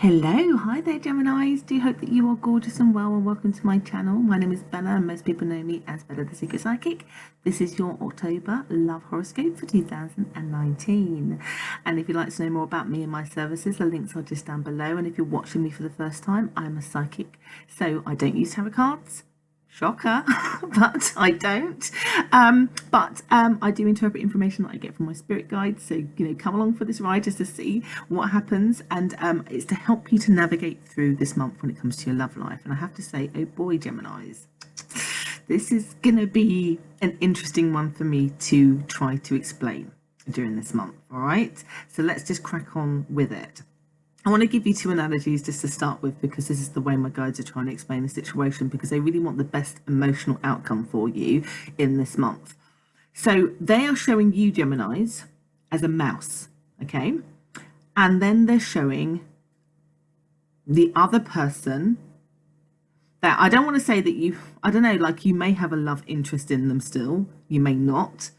Hello, hi there Geminis. Do hope that you are gorgeous and well, and welcome to my channel. My name is Bella and most people know me as Bella the Secret Psychic. This is your October love horoscope for 2019. And if you'd like to know more about me and my services, the links are just down below. And if you're watching me for the first time, I'm a psychic. So I don't use tarot cards. Shocker, but I don't. I do interpret information that I get from my spirit guides. So, come along for this ride just to see what happens. And it's to help you to navigate through this month when it comes to your love life. And I have to say, oh boy, Geminis, this is going to be an interesting one for me to try to explain during this month. All right, so let's just crack on with it. I want to give you two analogies just to start with, because this is the way my guides are trying to explain the situation, because they really want the best emotional outcome for you in this month. So they are showing you, Geminis, as a mouse, okay? And then they're showing the other person that, I don't want to say that you may have a love interest in them still. You may not.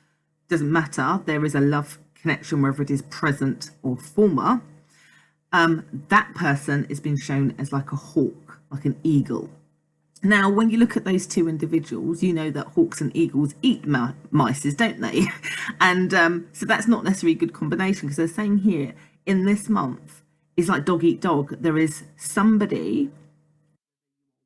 Doesn't matter. There is a love connection, whether it is present or former. That person is being shown as like a hawk, like an eagle. Now, when you look at those two individuals, you know that hawks and eagles eat mice, don't they? And so that's not necessarily a good combination, because they're saying here in this month is like dog eat dog. There is somebody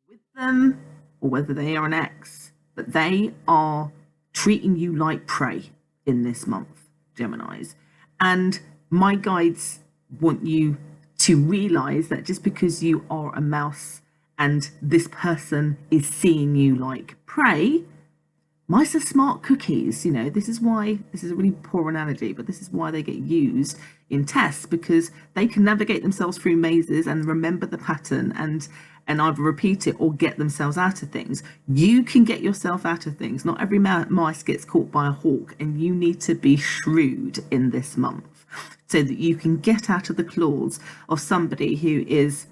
with them, or whether they are an ex, but they are treating you like prey in this month, Geminis. And my guides want you to realize that just because you are a mouse and this person is seeing you like prey, mice are smart cookies. This is why, this is a really poor analogy, but this is why they get used in tests, because they can navigate themselves through mazes and remember the pattern and either repeat it or get themselves out of things. You can get yourself out of things. Not every mice gets caught by a hawk, and you need to be shrewd in this month so that you can get out of the claws of somebody who is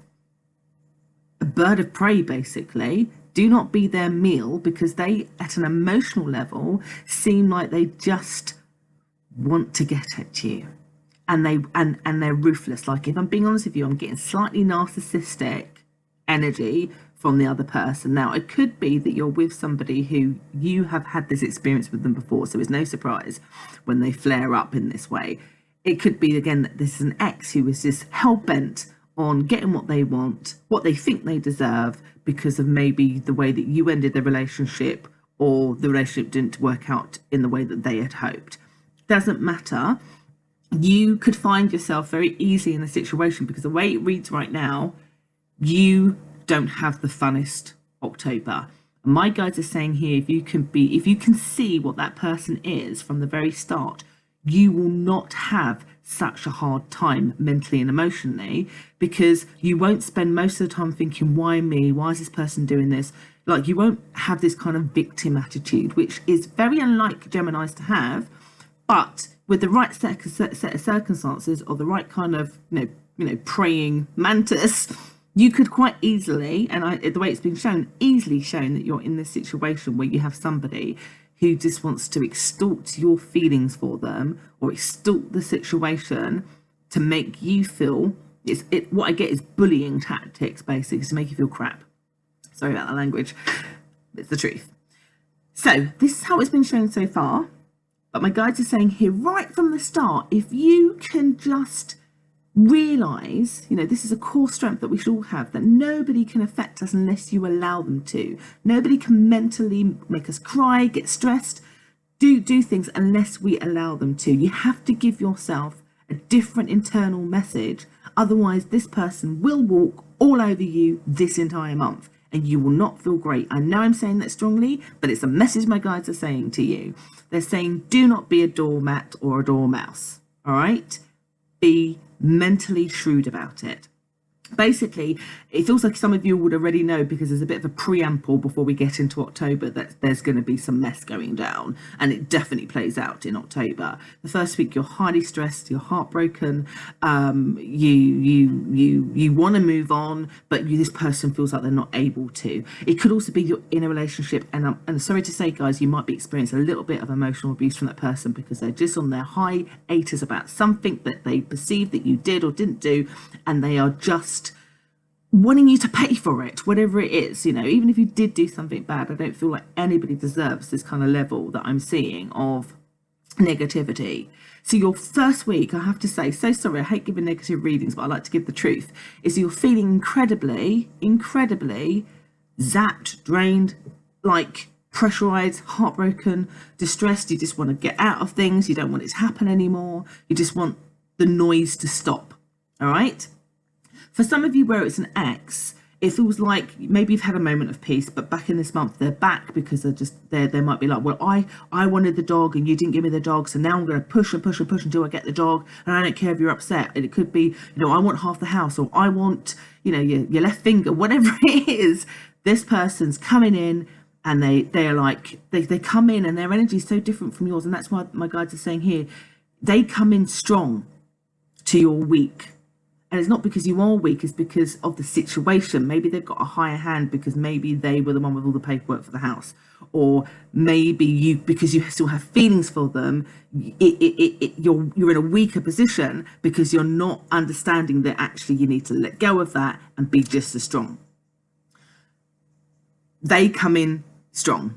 a bird of prey, basically. Do not be their meal, because they, at an emotional level, seem like they just want to get at you. And they're ruthless. Like, if I'm being honest with you, I'm getting slightly narcissistic energy from the other person. Now, it could be that you're with somebody who you have had this experience with them before, so it's no surprise when they flare up in this way. It could be, again, that this is an ex who is just hell-bent on getting what they want, what they think they deserve, because of maybe the way that you ended the relationship, or the relationship didn't work out in the way that they had hoped. Doesn't matter. You could find yourself very easily in a situation, because the way it reads right now, you don't have the funnest October. And my guides are saying here, if you can see what that person is from the very start, you will not have such a hard time mentally and emotionally, because you won't spend most of the time thinking, why me? Why is this person doing this? Like, you won't have this kind of victim attitude, which is very unlike Geminis to have. But with the right set of circumstances, or the right kind of, praying mantis, you could quite easily, and the way it's been shown, easily shown that you're in this situation where you have somebody who just wants to extort your feelings for them, or extort the situation to make you feel, what I get is bullying tactics, basically, to make you feel crap. Sorry about that language, it's the truth. So this is how it's been shown so far, but my guides are saying here right from the start, if you can just realize, this is a core strength that we should all have, that nobody can affect us unless you allow them to. Nobody can mentally make us cry, get stressed, do things unless we allow them to. You have to give yourself a different internal message, otherwise this person will walk all over you this entire month, and you will not feel great. I know I'm saying that strongly, but it's a message my guides are saying to you. They're saying, do not be a doormat or a dormouse. All right, be mentally shrewd about it. Basically, it feels like some of you would already know, because there's a bit of a preamble before we get into October, that there's going to be some mess going down, and it definitely plays out in October. The first week, you're highly stressed, you're heartbroken, you want to move on, but this person feels like they're not able to. It could also be you're in a relationship, and I'm sorry to say, guys, you might be experiencing a little bit of emotional abuse from that person, because they're just on their hiatus about something that they perceive that you did or didn't do, and they are just wanting you to pay for it, whatever it is, even if you did do something bad. I don't feel like anybody deserves this kind of level that I'm seeing of negativity. So your first week, I have to say, so sorry, I hate giving negative readings, but I like to give the truth, is you're feeling incredibly zapped, drained, like pressurized, heartbroken, distressed. You just want to get out of things. You don't want it to happen anymore. You just want the noise to stop. All right. For some of you where it's an ex, it feels like maybe you've had a moment of peace, but back in this month they're back because they might be like, well, I wanted the dog and you didn't give me the dog, so now I'm going to push until I get the dog, and I don't care if you're upset. And it could be, I want half the house, or I want, your left finger, whatever it is. This person's coming in, and they're like, they come in and their energy is so different from yours, and that's why my guides are saying here, they come in strong to your weak. And it's not because you are weak, it's because of the situation. Maybe they've got a higher hand because maybe they were the one with all the paperwork for the house. Or maybe because you still have feelings for them, you're in a weaker position because you're not understanding that actually you need to let go of that and be just as strong. They come in strong.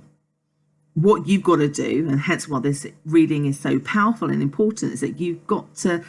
What you've got to do, and hence why this reading is so powerful and important, is that you've got to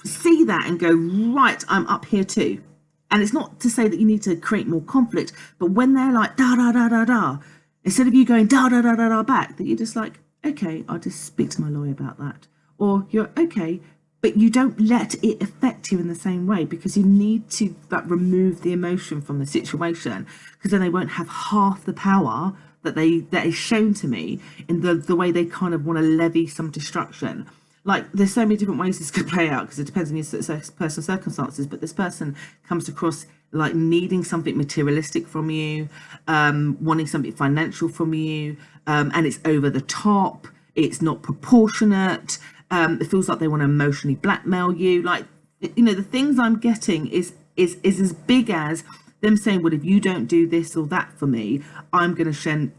see that and go, right, I'm up here too. And it's not to say that you need to create more conflict, but when they're like da da da da da, instead of you going da da da da da back, that you're just like, okay, I'll just speak to my lawyer about that. Or you're okay, but you don't let it affect you in the same way, because you need to remove the emotion from the situation, because then they won't have half the power that is shown to me in the way they kind of want to levy some destruction. Like, there's so many different ways this could play out because it depends on your personal circumstances, but this person comes across like needing something materialistic from you, wanting something financial from you, and it's over the top, it's not proportionate, it feels like they want to emotionally blackmail you. Like, the things I'm getting is as big as them saying, well, if you don't do this or that for me, I'm gonna send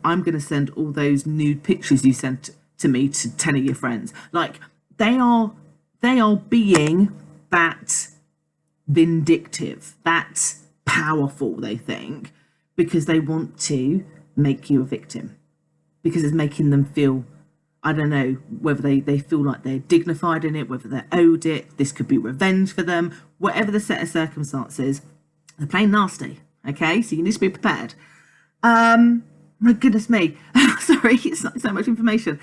all those nude pictures you sent to me to 10 of your friends. Like, they are being that vindictive, that powerful, they think, because they want to make you a victim, because it's making them feel, I don't know, whether they feel like they're dignified in it, whether they're owed it, this could be revenge for them, whatever the set of circumstances, they're plain nasty. Okay, so you need to be prepared. My goodness me. Sorry, it's not so much information.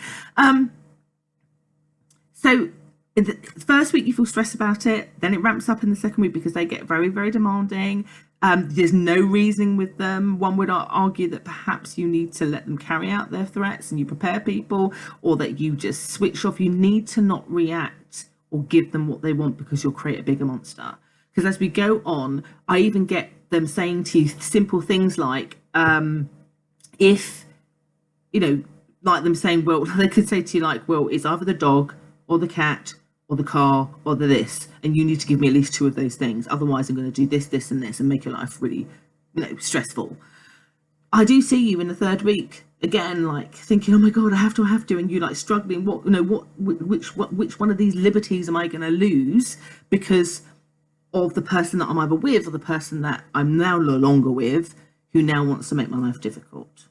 So in the first week you feel stressed about it, then it ramps up in the second week because they get very, very demanding. There's no reasoning with them. One would argue that perhaps you need to let them carry out their threats and you prepare people, or that you just switch off. You need to not react or give them what they want, because you'll create a bigger monster. Because as we go on, I even get them saying to you simple things like, if, like them saying, well, they could say to you like, well, it's either the dog or the cat or the car or the this, and you need to give me at least 2 of those things, otherwise I'm going to do this, this and this, and make your life really, stressful. I do see you in the third week again, like thinking, oh my god, I have to, and you like struggling, which one of these liberties am I going to lose because of the person that I'm either with or the person that I'm now no longer with, who now wants to make my life difficult.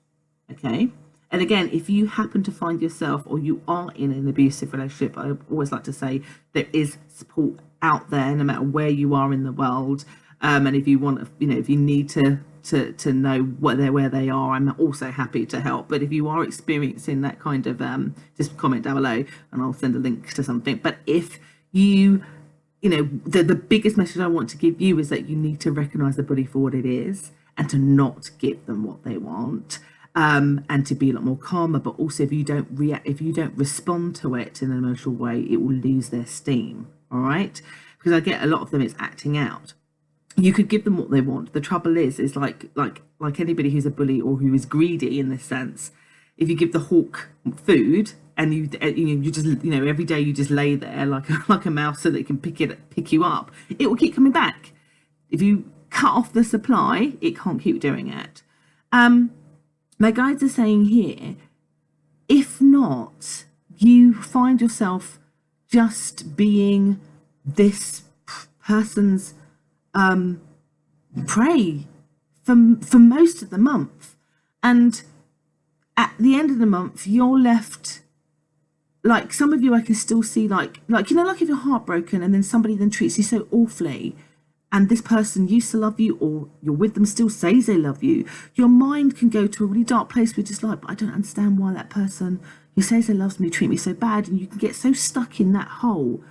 Okay. And again, if you happen to find yourself, or you are in an abusive relationship, I always like to say there is support out there, no matter where you are in the world. And if you want, if you need to know where they are, I'm also happy to help. But if you are experiencing that kind of, just comment down below, and I'll send a link to something. But if you, the biggest message I want to give you is that you need to recognize the bully for what it is, and to not give them what they want. And to be a lot more calmer, but also if you don't respond to it in an emotional way, it will lose their steam. All right, because I get a lot of them, it's acting out. You could give them what they want. The trouble is like anybody who's a bully or who is greedy in this sense, if you give the hawk food and you just every day you just lay there like a mouse so that it can pick you up, it will keep coming back. If you cut off the supply, it can't keep doing it. My guides are saying here, if not, you find yourself just being this person's pray for most of the month. And at the end of the month, you're left, like, some of you I can still see, like you know, like if you're heartbroken and then somebody then treats you so awfully, and this person used to love you, or you're with them still, says they love you, your mind can go to a really dark place where you're just like, but I don't understand why that person who says they loves me treat me so bad. And you can get so stuck in that hole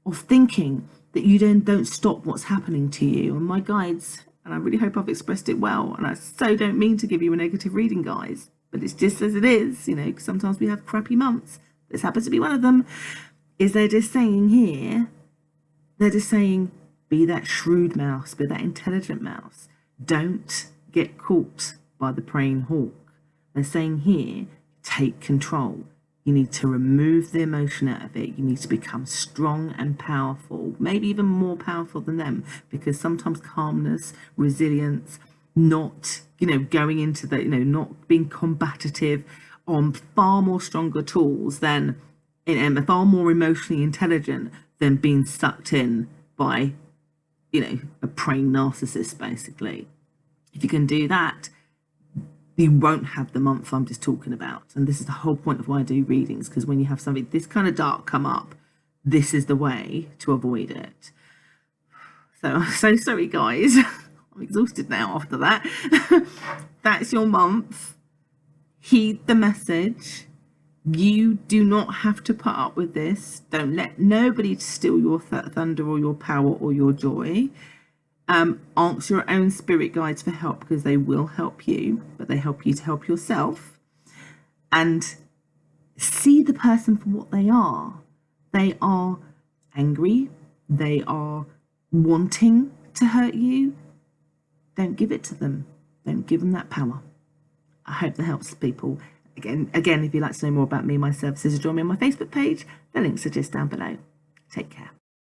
of thinking that you don't stop what's happening to you. And my guides, and I really hope I've expressed it well, and I so don't mean to give you a negative reading, guys, but it's just as it is, you know, because sometimes we have crappy months. This happens to be one of them. Is they're just saying here, they're just saying, be that shrewd mouse, be that intelligent mouse. Don't get caught by the praying hawk. They're saying here, take control. You need to remove the emotion out of it. You need to become strong and powerful, maybe even more powerful than them, because sometimes calmness, resilience, not, you know, going into the, you know, not being combative, on far more stronger tools than, and far more emotionally intelligent than being sucked in by, you know, a praying narcissist, basically. If you can do that, you won't have the month I'm just talking about. And this is the whole point of why I do readings, because when you have something this kind of dark come up, this is the way to avoid it. So I'm so sorry, guys. I'm exhausted now after that. That's your month. Heed the message. You do not have to put up with this. Don't let nobody steal your thunder or your power or your joy. Ask your own spirit guides for help, because they will help you, but they help you to help yourself. And see the person for what they are. They are angry. They are wanting to hurt you. Don't give it to them. Don't give them that power. I hope that helps people. Again, if you'd like to know more about me and my services, join me on my Facebook page. The links are just down below. Take care.